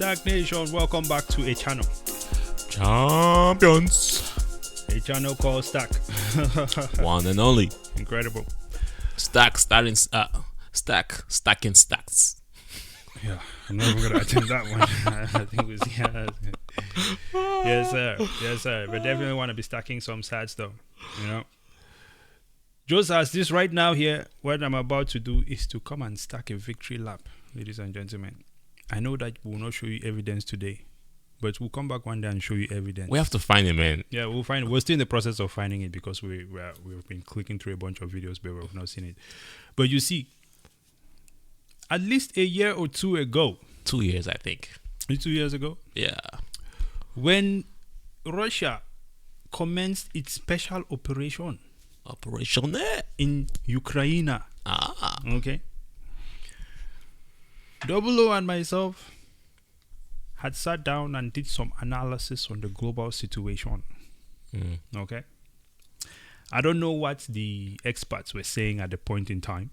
STAKK Nation, welcome back to a channel. Champions. A channel called STAKK. One and only. Incredible. Stacking stacks. Yeah, I'm not even gonna attempt that one. I think it was yes sir. But definitely want to be stacking some sats though. You know. Just as this right now here, what I'm about to do is to come and stack a victory lap, ladies and gentlemen. I know that we'll not show you evidence today, but we'll come back one day and show you evidence. We have to find it, man. Yeah, we'll find it. We're still in the process of finding it because we've been clicking through a bunch of videos, but we've not seen it. But you see, at least a year or two ago. 2 years, I think. 2 years ago? Yeah. When Russia commenced its special operation. Operation in Ukraine. Okay. Double O and myself had sat down and did some analysis on the global situation. Okay. I don't know what the experts were saying at the point in time,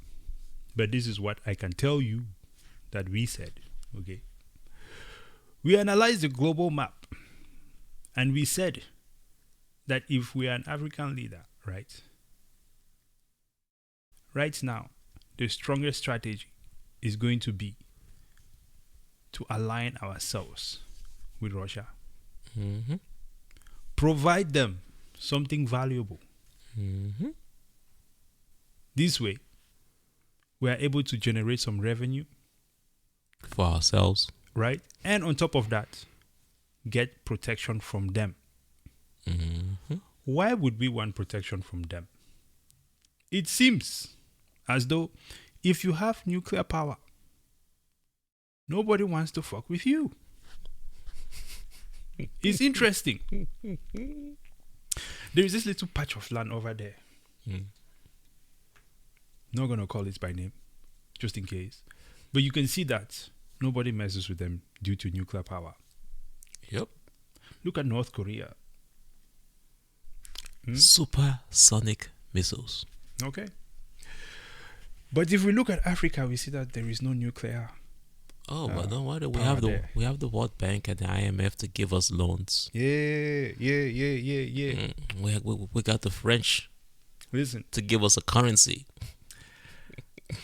but this is what I can tell you that we said. Okay. We analyzed the global map and we said that if we are an African leader, right now, the strongest strategy is going to be to align ourselves with Russia. Provide them something valuable. This way, we are able to generate some revenue for ourselves. Right? And on top of that, get protection from them. Why would we want protection from them? It seems as though if you have nuclear power, nobody wants to fuck with you. It's interesting. There is this little patch of land over there. Not going to call it by name, just in case. But you can see that nobody messes with them due to nuclear power. Yep. Look at North Korea. Supersonic missiles. Okay. But if we look at Africa, we see that there is no nuclear. But don't worry, we have the World Bank and the IMF to give us loans. Yeah. We got the French. Listen, to give us a currency.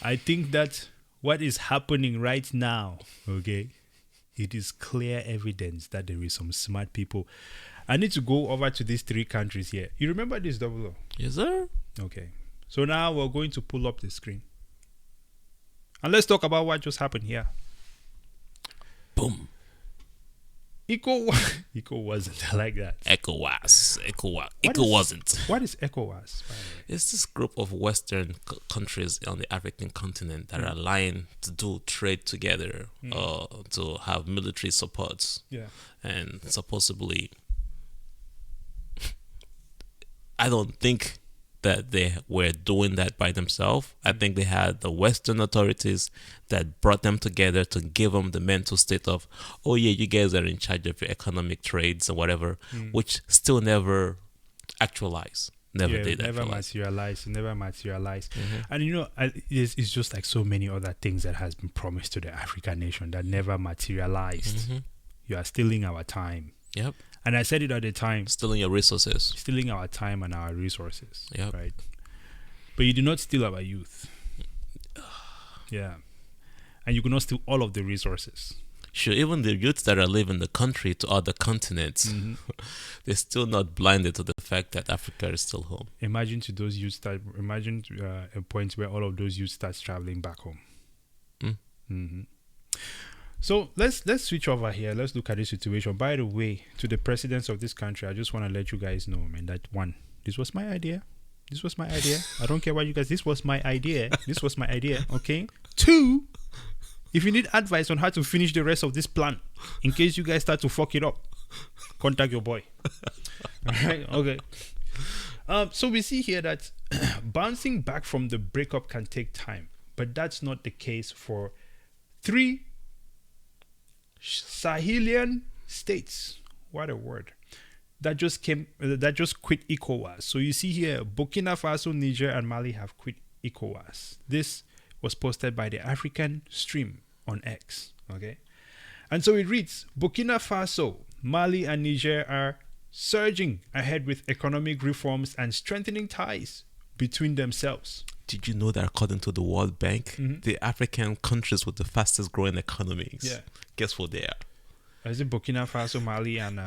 I think that what is happening right now, okay, it is clear evidence that there is some smart people. I need to go over to these three countries here. You remember this double O? Yes, sir. Okay. So now we're going to pull up the screen. And let's talk about what just happened here. Boom. ECO wasn't like that. ECOWAS wasn't. What is ECOWAS? It's this group of Western countries on the African continent that are aligned to do trade together, to have military supports. Yeah. And supposedly, I don't think that they were doing that by themselves. I think they had the Western authorities that brought them together to give them the mental state of, oh yeah, you guys are in charge of your economic trades or whatever, which still never actualized. Never materialized. And you know, it's just like so many other things that has been promised to the African nation that never materialized. You are stealing our time. Yep. And I said it at the time. Stealing your resources. Stealing our time and our resources. Yep. Right. But you do not steal our youth. Yeah. And you cannot steal all of the resources. Sure, even the youths that are leaving the country to other continents, they're still not blinded to the fact that Africa is still home. Imagine a point where all of those youths start traveling back home. So let's switch over here. Let's look at this situation. By the way, to the presidents of this country, I just want to let you guys know, man, that one, this was my idea. I don't care what you guys. This was my idea. Okay. 2, if you need advice on how to finish the rest of this plan, in case you guys start to fuck it up, contact your boy. All right. Okay. So we see here that bouncing back from the breakup can take time, but that's not the case for 3 Sahelian states. What a word. That just quit ECOWAS. So you see here, Burkina Faso, Niger, and Mali have quit ECOWAS. This was posted by the African Stream on X. Okay. And so it reads, Burkina Faso, Mali, and Niger are surging ahead with economic reforms and strengthening ties between themselves. Did you know that according to the World Bank, the African countries with the fastest growing economies, guess what they are? Is it Burkina Faso, Mali, and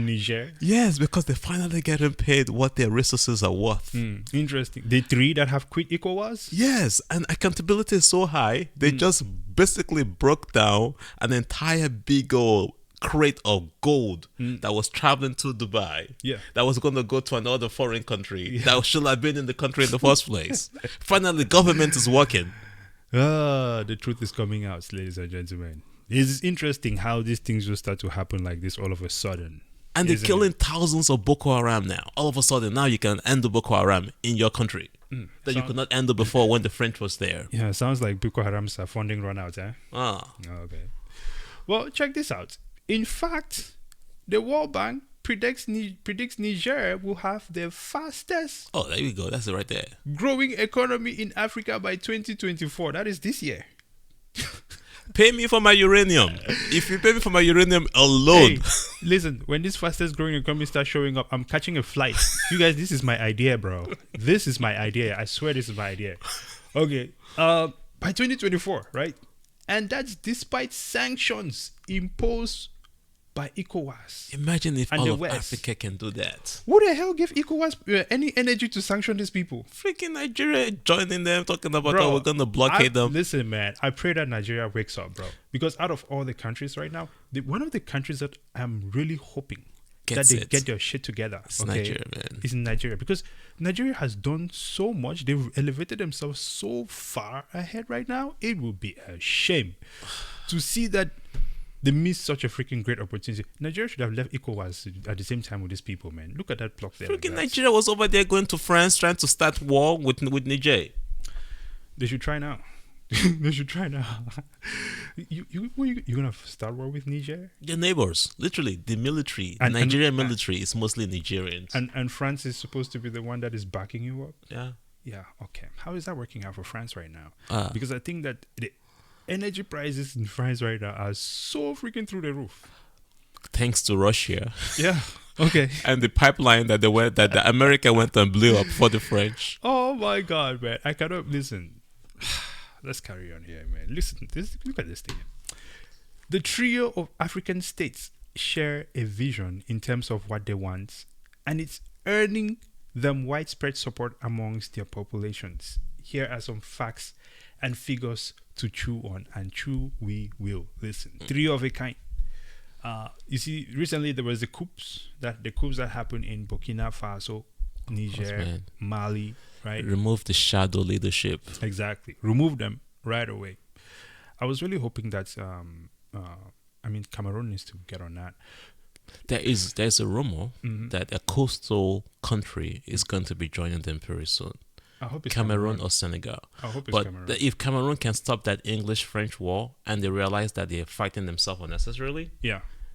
Niger? Yes, because they're finally getting paid what their resources are worth. Interesting. The three that have quit ECOWAS? Yes, and accountability is so high, they just basically broke down an entire big old crate of gold that was traveling to Dubai, that was going to go to another foreign country that should have been in the country in the first place. Finally, government is working. The truth is coming out, ladies and gentlemen. It's interesting how these things will start to happen like this all of a sudden. And they're killing thousands of Boko Haram now. All of a sudden, now you can end the Boko Haram in your country that you could not handle before when the French was there. Yeah, sounds like Boko Haram's funding run out, eh? Okay. Well, check this out. In fact, the World Bank predicts Niger will have the fastest. Oh, there you go. That's it right there. Growing economy in Africa by 2024. That is this year. Pay me for my uranium. If you pay me for my uranium alone. Hey, listen, when this fastest growing economy starts showing up, I'm catching a flight. You guys, this is my idea, bro. This is my idea. I swear this is my idea. Okay. By 2024, right? And that's despite sanctions imposed by ECOWAS. Imagine if and all the of West. Africa can do that. Who the hell give ECOWAS any energy to sanction these people? Freaking Nigeria joining them, talking about how we're going to blockade them. Listen, man, I pray that Nigeria wakes up, bro. Because out of all the countries right now, one of the countries that I'm really hoping that they get their shit together. It's Nigeria, man. It's Nigeria. Because Nigeria has done so much. They've elevated themselves so far ahead right now. It would be a shame to see that they missed such a freaking great opportunity. Nigeria should have left ECOWAS at the same time with these people, man. Look at that block there. Freaking Nigeria was over there going to France, trying to start war with Niger. They should try now. They should try now. You're going to start war with Niger? They're neighbors. Literally, the military, the Nigerian military is mostly Nigerians. And France is supposed to be the one that is backing you up? Yeah. Yeah, okay. How is that working out for France right now? Because I think that the energy prices in France right now are so freaking through the roof. Thanks to Russia. Yeah. Okay. And the pipeline that the America went and blew up for the French. Oh my God, man! I cannot listen. Let's carry on here, man. Listen, look at this thing. The trio of African states share a vision in terms of what they want, and it's earning them widespread support amongst their populations. Here are some facts and figures to chew on, and chew we will. Listen, three of a kind. You see, recently there was the coups that happened in Burkina Faso, Niger, Mali, right? Remove the shadow leadership. Exactly. Remove them right away. I was really hoping that Cameroon needs to get on that. There's a rumor that a coastal country is going to be joining them very soon. I hope it's Cameroon or Senegal. I hope it's but Cameroon. If Cameroon can stop that English-French war and they realize that they're fighting themselves unnecessarily,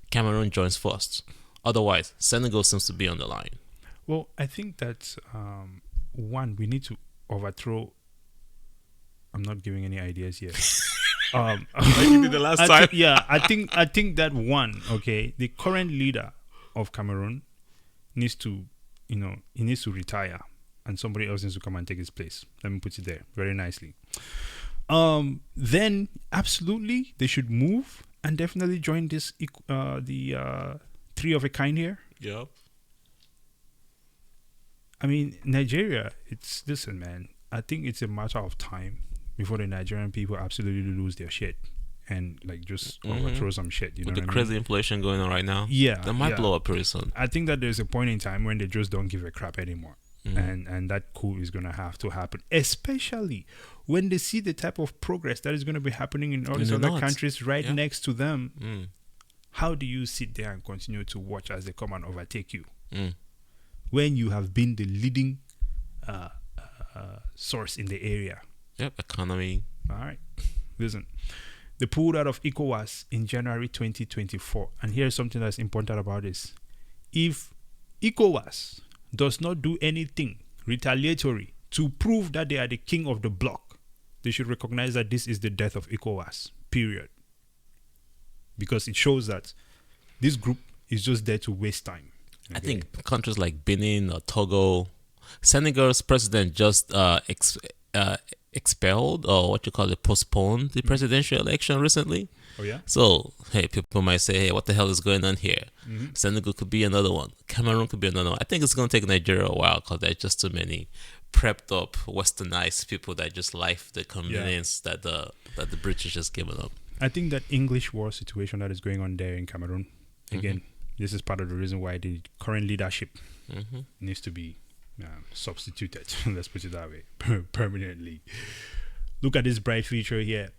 Cameroon joins first. Otherwise, Senegal seems to be on the line. Well, I think that one, we need to overthrow. I'm not giving any ideas yet. Like you did the last time. I think that one, okay, the current leader of Cameroon needs to, he needs to retire, and somebody else needs to come and take his place. Let me put it there very nicely. Then absolutely they should move and definitely join this the three of a kind here. Yeah. I mean, Nigeria, listen, man, I think it's a matter of time before the Nigerian people absolutely lose their shit and like just overthrow some shit. You know with the crazy inflation going on right now. Yeah. That might blow up pretty soon. I think that there's a point in time when they just don't give a crap anymore. And that coup is going to have to happen, especially when they see the type of progress that is going to be happening in all these other countries right next to them. How do you sit there and continue to watch as they come and overtake you when you have been the leading source in the area? Yep, economy. All right. Listen, they pulled out of ECOWAS in January 2024. And here's something that's important about this. If ECOWAS does not do anything retaliatory to prove that they are the king of the block, they should recognize that this is the death of ECOWAS. Period. because it shows that this group is just there to waste time. I Okay? think countries like Benin or Togo, Senegal's president just expelled, or what you call it, postponed the presidential election recently. Oh yeah. So, hey, people might say, hey, what the hell is going on here? Mhm. Senegal could be another one. Cameroon could be another one. I think it's going to take Nigeria a while because there's just too many prepped up, westernized people that just like the convenience that the British has given them. I think that English war situation that is going on there in Cameroon, again, this is part of the reason why the current leadership needs to be substituted. Let's put it that way, permanently. Look at this bright future here.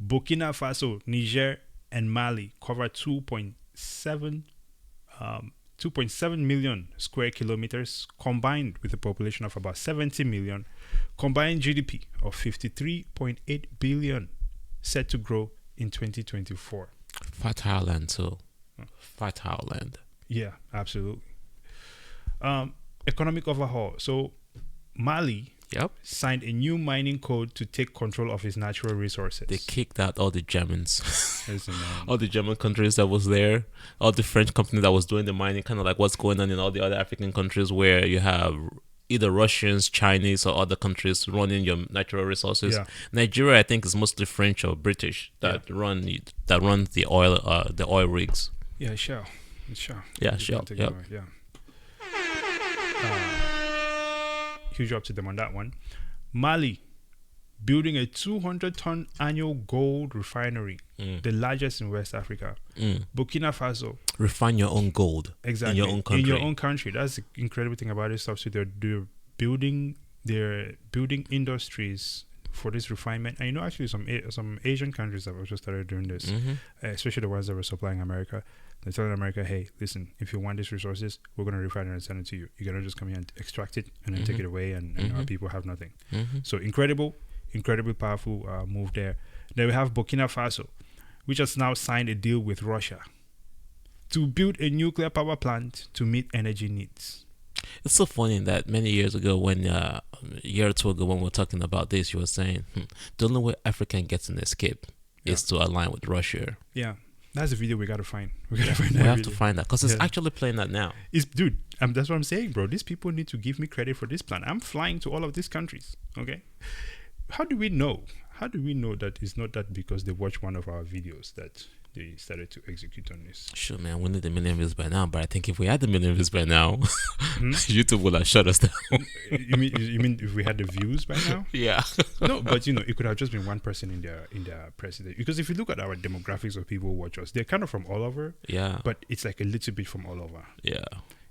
Burkina Faso, Niger, and Mali cover 2.7 million square kilometers, combined with a population of about 70 million, combined GDP of 53.8 billion, set to grow in 2024. Fertile land too. Fertile land. Yeah, absolutely. Economic overhaul. So Mali Yep. signed a new mining code to take control of its natural resources. They kicked out all the Germans. Listen, man. All the German countries that was there, all the French company that was doing the mining, kind of like what's going on in all the other African countries where you have either Russians, Chinese, or other countries running your natural resources. Yeah. Nigeria, I think, is mostly French or British that run the oil rigs. Yeah, sure. Sure. Yeah, You sure. can take Yep. it away, yeah. Huge up to them on that one. Mali building a 200-ton annual gold refinery, the largest in West Africa. Burkina Faso, Refine your own gold exactly, in your own country. In your own country. That's the incredible thing about this stuff. So they're building industries for this refinement. And actually some Asian countries have also started doing this, especially the ones that were supplying America. They're telling America, hey, listen, if you want these resources, we're going to refine it and send it to you. You're going to just come here and extract it and then take it away, and our people have nothing. So incredibly powerful move there. Then we have Burkina Faso, which has now signed a deal with Russia to build a nuclear power plant to meet energy needs. It's so funny that many years ago, when a year or two ago, when we were talking about this, you were saying the only way Africa gets an escape is to align with Russia. Yeah. That's the video we gotta find. We have to find that because it's actually playing that now. Dude, that's what I'm saying, bro. These people need to give me credit for this plan. I'm flying to all of these countries. Okay, how do we know? How do we know that it's not that because they watched one of our videos that they started to execute on this? Sure, man. We need 1 million views by now, but I think if we had 1 million views by now, YouTube would have shut us down. You mean if we had the views by now? Yeah. No, but it could have just been one person in their president. Because if you look at our demographics of people who watch us, they're kind of from all over. Yeah. But it's like a little bit from all over. Yeah.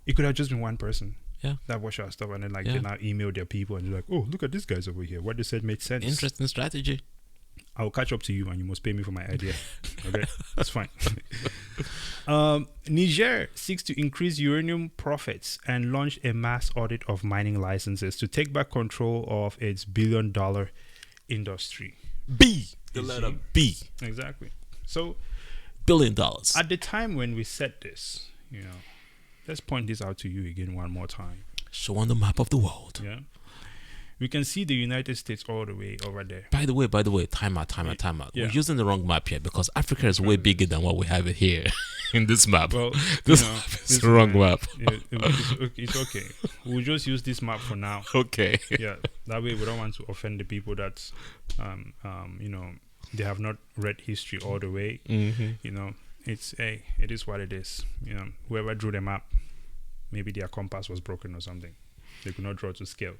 It could have just been one person. Yeah. That watch our stuff, and then they now email their people and they're like, oh, look at this guy's over here. What they said made sense. Interesting strategy. I'll catch up to you and you must pay me for my idea. Okay, that's fine. Niger seeks to increase uranium profits and launch a mass audit of mining licenses to take back control of its billion-dollar industry. B. The letter B. Exactly. So, $1 billion. At the time when we said this, let's point this out to you again one more time. Show on the map of the world. Yeah. We can see the United States all the way over there. By the way, time out. Yeah. We're using the wrong map here because Africa is way bigger than what we have it here in this map. Well, this is the wrong map. It's okay. We'll just use this map for now. Okay. Yeah, that way we don't want to offend the people that, they have not read history all the way. It is what it is. Whoever drew the map, maybe their compass was broken or something. They could not draw to scale.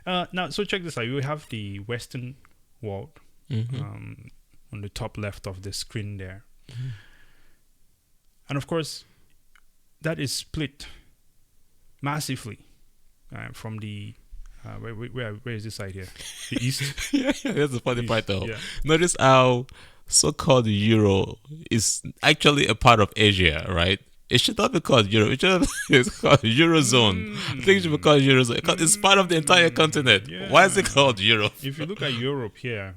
Now, so check this out. You have the Western world on the top left of the screen there. And of course, that is split massively from the... where is this side here? The East? yeah, that's the funny part though. Yeah. Notice how so-called Euro is actually a part of Asia, right? It should not be called Europe. It's called Eurozone. I think it should be called Eurozone. It's part of the entire continent. Yeah. Why is it called Europe? If you look at Europe here,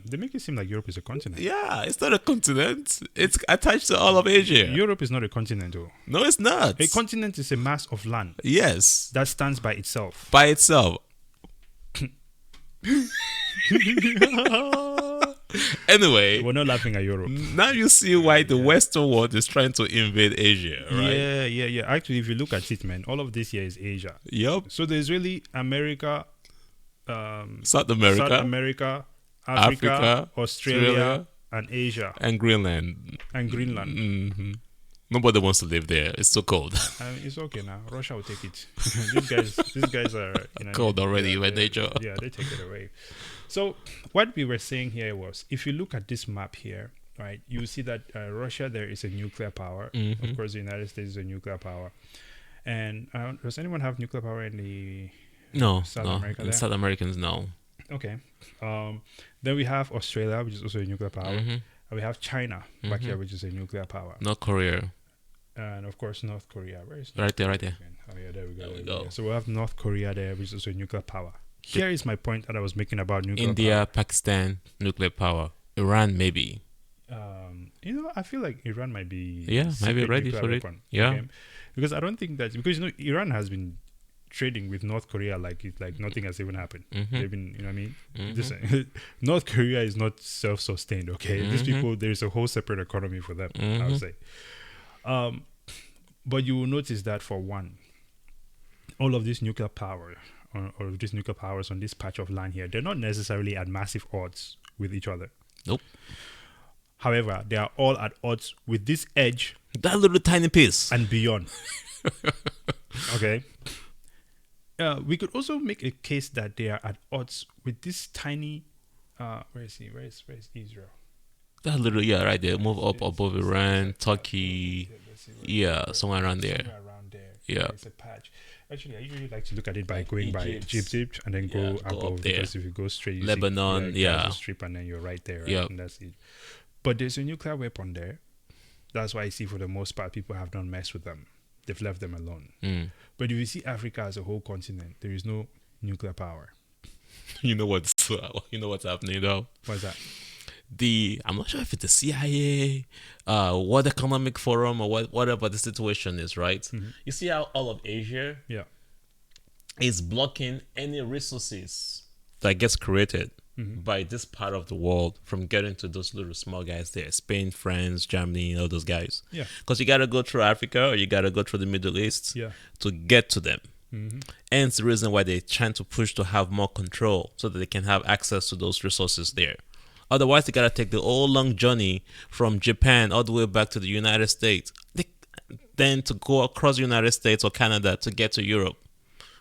they make it seem like Europe is a continent. Yeah, it's not a continent. It's attached to all of Asia. Europe is not a continent, though. No, it's not. A continent is a mass of land Yes. that stands by itself. By itself. Anyway, We're not laughing at Europe. now you see why the Western world is trying to invade Asia, right? Yeah. Actually, if you look at it, man, all of this here is Asia. Yep. So there's really America, South America, Africa, Africa, Australia, and Asia, and Greenland. and Greenland. Mm-hmm. Nobody wants to live there. It's too cold. It's okay now. Russia will take it. these guys are Cold already by nature. Yeah, they take it away. So what we were saying here was, if you look at this map here, right, you see that Russia there is a nuclear power. Mhm. Of course, the United States is a nuclear power. And does anyone have nuclear power in the No, South no. America And there? South Americans, no. Okay. Then we have Australia, which is also a nuclear power. Mhm. And we have China back Mhm. here, which is a nuclear power. North Korea. And of course, North Korea. Where is Right there, right there. Oh yeah, there we go. There we go. So we have North Korea there, which is also a nuclear power. Here is my point that I was making about nuclear India, Pakistan, nuclear power. Iran, maybe. power. I feel like Iran might be Yeah, maybe secret ready nuclear for it. weapon, Yeah. because I don't think that, because Iran has been trading with North Korea like nothing has even happened. Mhm. They've been, you know what I mean? Mhm. This North Korea is not self-sustained. Okay, these Mhm. people, there is a whole separate economy for them. I Mhm. would say. But you will notice that, for one, all of this nuclear power, or these nuclear powers on this patch of land here, they're not necessarily at massive odds with each other. Nope. However, they are all at odds with this edge That little tiny piece. and beyond. Okay. We could also make a case that they are at odds with this tiny. Where is he? Where is Israel? That little, yeah, right there. Move up above Iran, Turkey. Let's see Yeah, somewhere around there. somewhere around there. Yeah. It's a patch. Actually, I usually like to look at it by going by Egypt. Egypt and then Yeah, go go up above, there. because if you go straight, you Lebanon, see, yeah. Gaza Strip, and then you're right there, right? Yep. And that's it. But there's a nuclear weapon there. That's why I see, for the most part, people have not messed with them. They've left them alone. Mm. But if you see Africa as a whole continent, there is no nuclear power. You know what's happening though? What's that? I'm not sure if it's the CIA, World Economic Forum, or whatever the situation is, right? Mhm. You see how all of Asia Yeah. is blocking any resources that gets created Mhm. by this part of the world from getting to those little small guys there, Spain, France, Germany, all those guys. Yeah. Because you got to go through Africa, or you got to go through the Middle East Yeah. to get to them. Mhm. And it's the reason why they're trying to push to have more control, so that they can have access to those resources there. Otherwise, they gotta take the whole long journey from Japan all the way back to the United States, then to go across the United States or Canada to get to Europe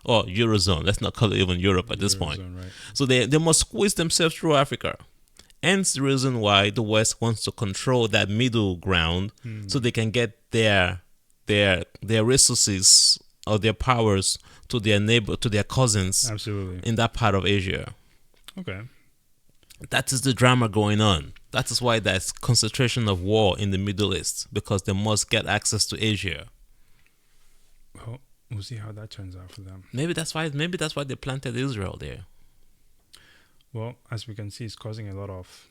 or Eurozone. Let's not call it even Europe at this point. Eurozone, right. So they must squeeze themselves through Africa. Hence the reason why the West wants to control that middle ground, so they can get their resources or their powers to their neighbor, to their cousins Absolutely. in that part of Asia. Okay. That is the drama going on. That is why there's concentration of war in the Middle East, because they must get access to Asia. Well, we'll see how that turns out for them. Maybe that's why they planted Israel there. Well, as we can see, it's causing a lot of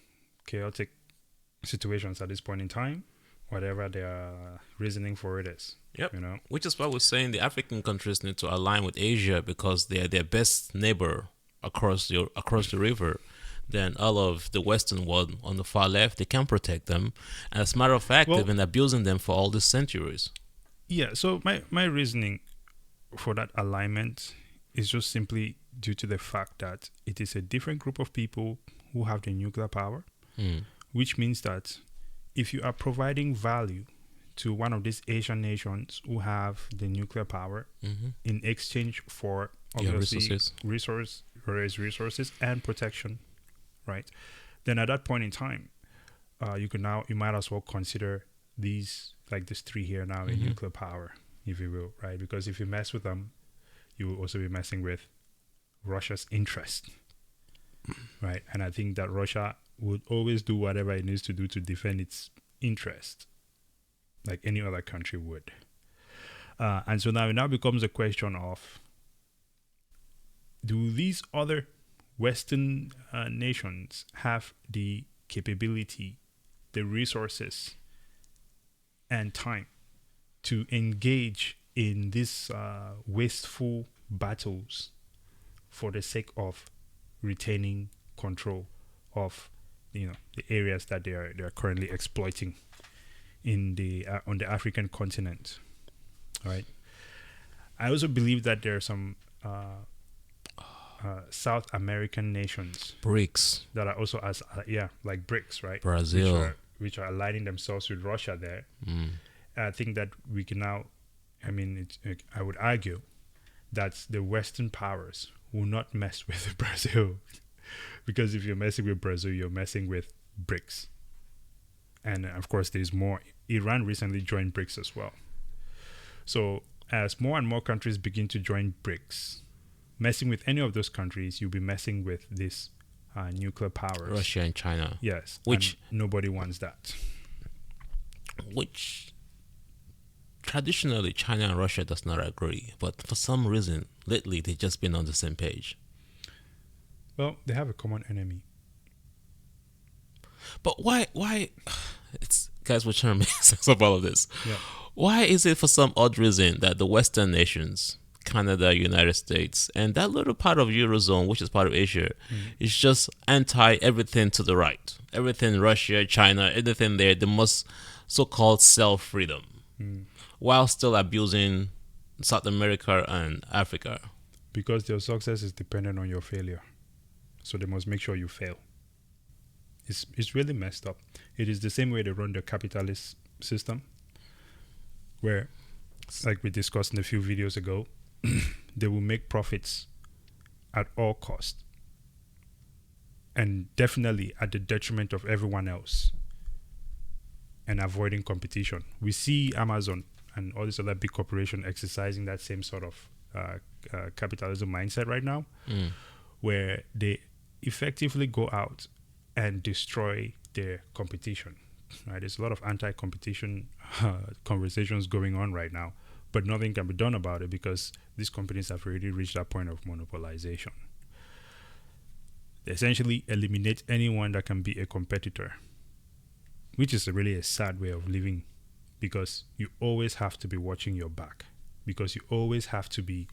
chaotic situations at this point in time, whatever their reasoning for it is. Yep. You know? Which is why we're saying the African countries need to align with Asia, because they are their best neighbor across the river. Then all of the Western world on the far left, they can protect them. And as a matter of fact, Well, they've been abusing them for all these centuries. Yeah, so my reasoning for that alignment is just simply due to the fact that it is a different group of people who have the nuclear power, which means that if you are providing value to one of these Asian nations who have the nuclear power in exchange for obviously resources and protection, right? Then at that point in time, you might as well consider these three here now a nuclear power, if you will, right? Because if you mess with them, you will also be messing with Russia's interest, right? And I think that Russia would always do whatever it needs to do to defend its interest, like any other country would. And so now it becomes a question of, do these other Western nations have the capability, the resources, and time to engage in these wasteful battles for the sake of retaining control of the areas that they are currently exploiting in the on the African continent. All right. I also believe that there are some South American nations BRICS, that are also like BRICS, right? Brazil. Which are aligning themselves with Russia there. I think that we can now, I would argue that the Western powers will not mess with Brazil, because if you're messing with Brazil, you're messing with BRICS. And of course, there's more. Iran recently joined BRICS as well. So as more and more countries begin to join BRICS, messing with any of those countries, you'll be messing with these nuclear powers. Russia and China. Yes. Which nobody wants that. Which traditionally China and Russia does not agree, but for some reason lately they've just been on the same page. Well, they have a common enemy. But why it's guys, we're trying to make sense of all of this. Yeah. Why is it for some odd reason that the Western nations, Canada, United States, and that little part of Eurozone, which is part of Asia, is just anti everything to the right? Everything Russia, China, everything there, the most so-called self-freedom, while still abusing South America and Africa. Because their success is dependent on your failure. So they must make sure you fail. It's really messed up. It is the same way they run the capitalist system, where, like we discussed in a few videos ago, they will make profits at all costs, and definitely at the detriment of everyone else, and avoiding competition. We see Amazon and all these other big corporations exercising that same sort of capitalism mindset right now, where they effectively go out and destroy their competition. Right? There's a lot of anti-competition conversations going on right now, but nothing can be done about it because these companies have already reached that point of monopolization. They essentially eliminate anyone that can be a competitor, which is really a sad way of living, because you always have to be watching your back, because you always have to be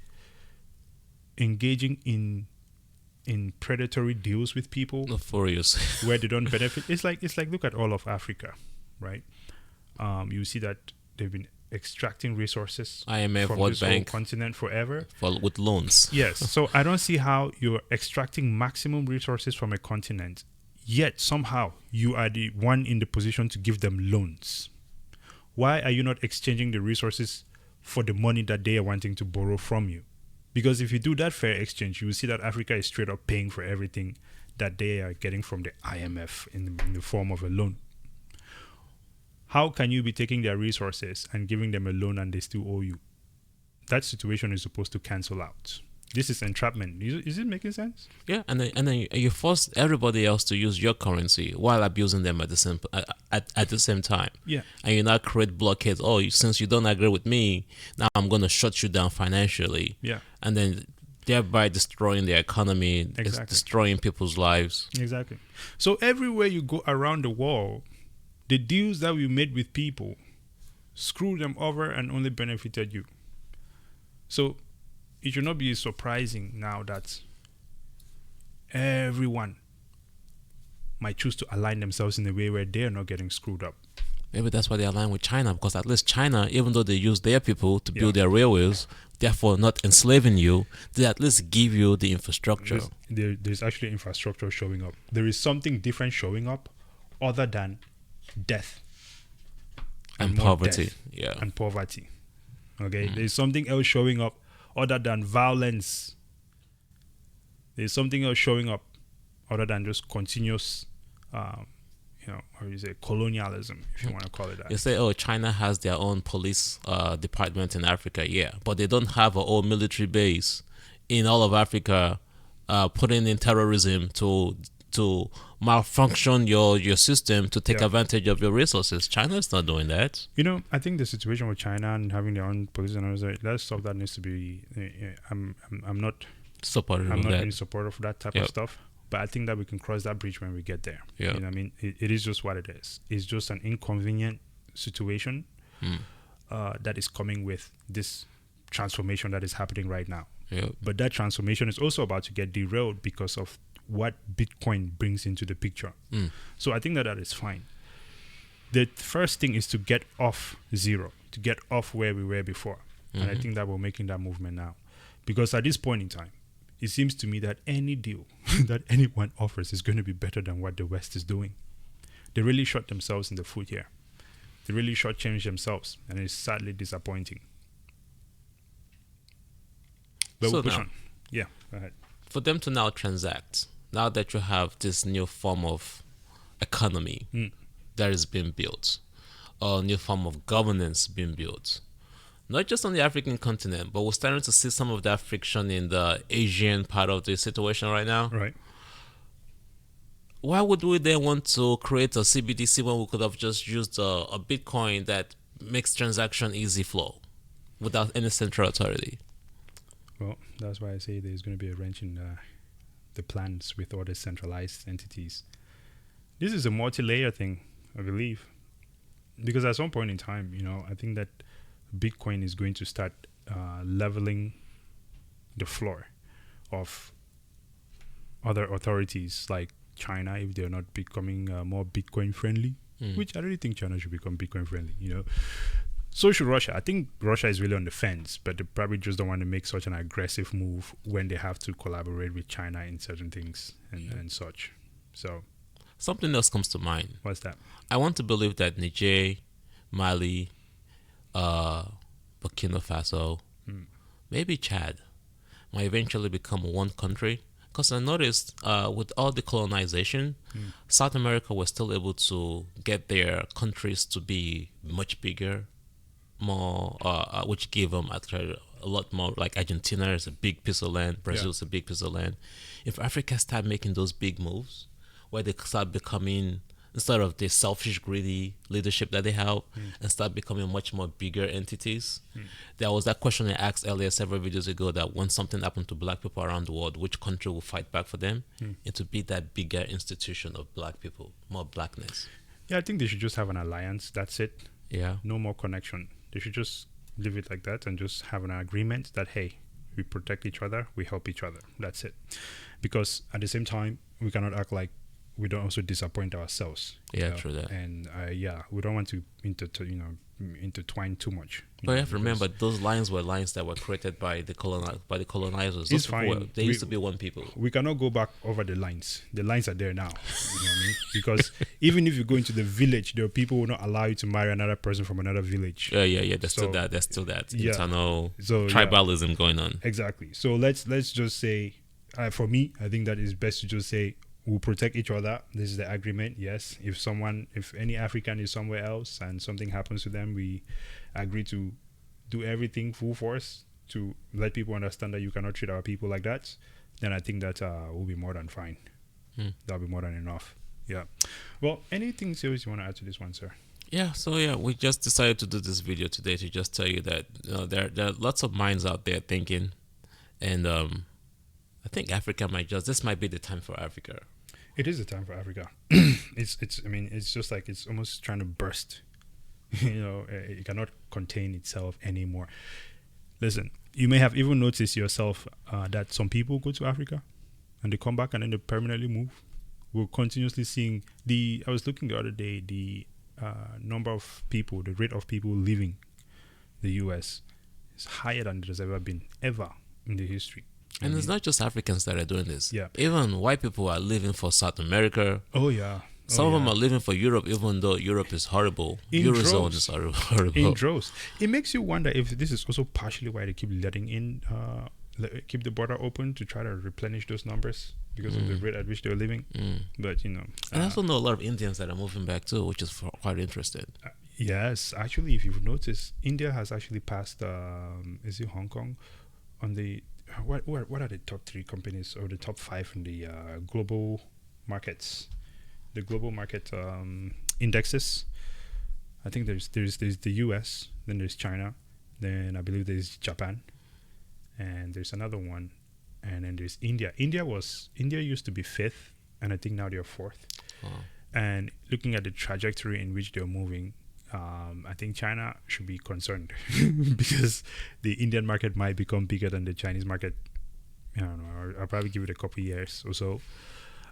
engaging in predatory deals with people Notorious. where they don't benefit. It's like look at all of Africa, right? You see that they've been extracting resources IMF, from World this Bank, whole continent forever. with loans. Yes. So I don't see how you're extracting maximum resources from a continent, yet somehow you are the one in the position to give them loans. Why are you not exchanging the resources for the money that they are wanting to borrow from you? Because if you do that fair exchange, you will see that Africa is straight up paying for everything that they are getting from the IMF in the form of a loan. How can you be taking their resources and giving them a loan and they still owe you? That situation is supposed to cancel out. This is entrapment. Is it making sense? Yeah, and then you force everybody else to use your currency while abusing them at the same time. Yeah. And you now create blockades. Oh, since you don't agree with me, now I'm going to shut you down financially. Yeah. And then thereby destroying the economy, Exactly. destroying people's lives. Exactly. So everywhere you go around the world, the deals that we made with people screwed them over and only benefited you. So it should not be surprising now that everyone might choose to align themselves in a way where they're not getting screwed up. Maybe that's why they align with China, because at least China, even though they use their people to build their railways, therefore not enslaving you, they at least give you the infrastructure. There's actually infrastructure showing up. There is something different showing up other than death and more poverty. death Yeah. and poverty. Okay, there's something else showing up other than violence. There's something else showing up other than just continuous, how you say, colonialism, if you want to call it that. You say, oh, China has their own police department in Africa. Yeah, but they don't have a whole military base in all of Africa, putting in terrorism to malfunction your system to take advantage of your resources. China's not doing that. I think the situation with China and having their own police and all that stuff that needs to be. I'm not supportive. I'm not that. really supportive of that type of stuff. But I think that we can cross that bridge when we get there. Yeah. You know what I mean? It is just what it is. It's just an inconvenient situation that is coming with this transformation that is happening right now. Yeah. But that transformation is also about to get derailed because of what Bitcoin brings into the picture. So I think that is fine. The first thing is to get off zero, to get off where we were before. And I think that we're making that movement now. Because at this point in time, it seems to me that any deal that anyone offers is going to be better than what the West is doing. They really shot themselves in the foot here. They really shortchanged themselves, and it's sadly disappointing. But So we'll push now- on. Yeah, go ahead. For them to now transact, now that you have this new form of economy that is being built, or new form of governance being built, not just on the African continent, but we're starting to see some of that friction in the Asian part of the situation right now. Right. Why would we then want to create a CBDC when we could have just used a Bitcoin that makes transaction easy flow without any central authority? Well, that's why I say there's going to be a wrench in the plans with all the centralized entities. This is a multi-layer thing, I believe. Because at some point in time, I think that Bitcoin is going to start leveling the floor of other authorities like China, if they're not becoming more Bitcoin friendly, which I really think China should become Bitcoin friendly, So should Russia. I think Russia is really on the fence, but they probably just don't want to make such an aggressive move when they have to collaborate with China in certain things and such. So Something else comes to mind. what's that? I want to believe that Niger, Mali, Burkina Faso, maybe Chad might eventually become one country. Because I noticed with all the colonization, South America was still able to get their countries to be much bigger, more, which gave them actually a lot more. Like Argentina is a big piece of land, Brazil is a big piece of land. If Africa start making those big moves, where they start becoming, instead of the selfish, greedy leadership that they have, and start becoming much more bigger entities. There was that question I asked earlier several videos ago, that when something happened to black people around the world, which country will fight back for them? It would be that bigger institution of black people, more blackness. Yeah, I think they should just have an alliance. That's it. Yeah. No more connection. They should just leave it like that and just have an agreement that, hey, we protect each other, we help each other. That's it. Because at the same time, we cannot act like we don't also disappoint ourselves. Yeah, true that. And we don't want to intertwine too much. But you have to remember, those lines were lines that were created by the colonizers. Those It's people fine. They used to be one people. We cannot go back over the lines. The lines are there now. You know what I mean? Because even if you go into the village, there are people who will not allow you to marry another person from another village. Yeah. There's So, still that yeah. internal So, tribalism going on. Exactly. So let's just say, for me, I think that it's best to just say, we'll protect each other. This is the agreement. Yes. If any African is somewhere else and something happens to them, we agree to do everything full force to let people understand that you cannot treat our people like that. Then I think that will be more than fine. That'll be more than enough. Yeah. Well, anything serious you want to add to this one, sir? Yeah, so we just decided to do this video today to just tell you that there are lots of minds out there thinking, and I think this might be the time for Africa. It is a time for Africa. It's just like it's almost trying to burst. It cannot contain itself anymore. Listen, you may have even noticed yourself that some people go to Africa and they come back and then they permanently move. We're continuously seeing I was looking the other day, the number of people, the rate of people leaving the US is higher than it has ever been, ever in the history. And it's not just Africans that are doing this. Yeah. Even white people are living for South America. Oh, yeah. Some of them are living for Europe, even though Europe is horrible. In Eurozone droves. is horrible. In droves. It makes you wonder if this is also partially why they keep letting in, keep the border open to try to replenish those numbers because of the rate at which they're living. But, And I also know a lot of Indians that are moving back too, which is quite interesting. Yes. Actually, if you've noticed, India has actually passed, is it Hong Kong, on the... What are the top 3 companies or the top 5 in the global markets? The global market indexes. I think there's the US, then there's China, then I believe there's Japan, and there's another one, and then there's India. India used to be 5th, and I think now they're 4th. Oh. And looking at the trajectory in which they're moving, I think China should be concerned because the Indian market might become bigger than the Chinese market I don't know. I'll probably give it a couple years or so.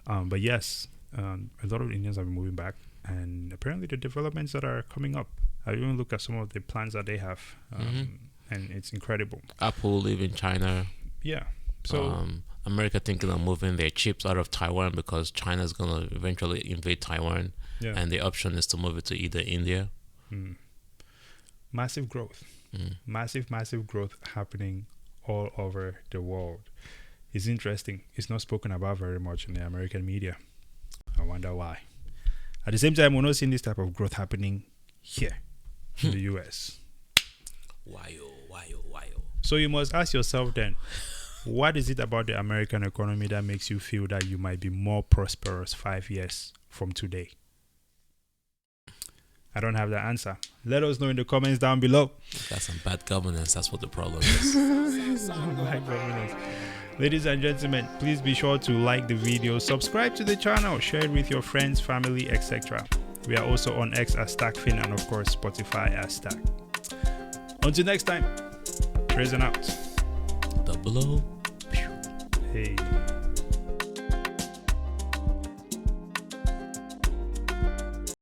But yes, a lot of Indians have been moving back, and apparently the developments that are coming up. I even look at some of the plans that they have, and it's incredible. Apple live in China. Yeah. So America thinking of moving their chips out of Taiwan because China's gonna eventually invade Taiwan, yeah, and the option is to move it to either India. Massive growth, massive growth happening all over the world. It's interesting. It's not spoken about very much in the American media. I wonder why. At the same time, we're not seeing this type of growth happening here in the US. Why? So you must ask yourself then, what is it about the American economy that makes you feel that you might be more prosperous 5 years from today? I don't have the answer. Let us know in the comments down below. That's some bad governance. That's what the problem is. Bad governance. Ladies and gentlemen, please be sure to like the video, subscribe to the channel, share it with your friends, family, etc. We are also on X as STAKK, and of course Spotify as STAKK. Until next time, praise and out. Double O. Hey.